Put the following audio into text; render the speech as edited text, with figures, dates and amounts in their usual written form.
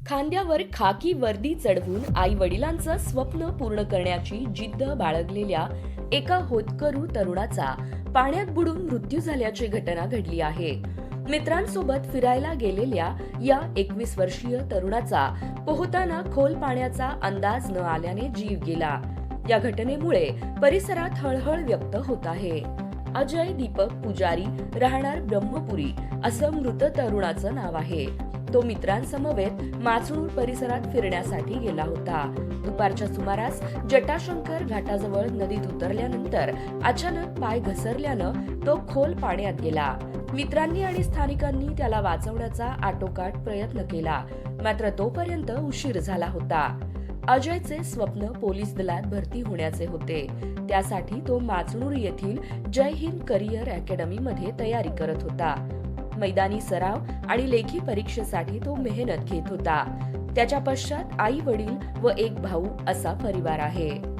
खांद्यावर खाकी वर्दी चढवून आई वडिलांचं स्वप्न पूर्ण करण्याची जिद्द बाळगलेल्या एका होतकरू तरुणाचा पाण्यात बुडून मृत्यू झाल्याची घटना घडली आहे. मित्रांसोबत फिरायला गेलेल्या या 21 वर्षीय तरुणाचा पोहताना खोल पाण्याचा अंदाज न आल्याने जीव गेला. या घटनेमुळे परिसरात हळहळ व्यक्त होत आहे. अजय दीपक पुजारी, राहणार ब्रह्मपुरी, असं मृत तरुणाचं नाव आहे. तो मित्रांसमवेत माचणूर परिसरात फिरण्यासाठी गेला होता. दुपारच्या सुमारास जटाशंकर घाटाजवळ नदीत उतरल्यानंतर अचानक पाय घसरल्यानं तो खोल पाण्यात गेला. मित्रांनी आणि स्थानिकांनी त्याला वाचवण्याचा आटोकाट प्रयत्न केला, मात्र तोपर्यंत उशीर झाला होता. अजयचे स्वप्न पोलीस दलात भरती होण्याचे होते. त्यासाठी तो माचणूर येथील जय हिंद करिअर अकॅडमीमध्ये तयारी करत होता. मैदानी सराव आणि लेखी परीक्षेसाठी तो मेहनत घेत होता. त्याच्या पश्चात आई वडील व एक भाऊ असा परिवार आहे.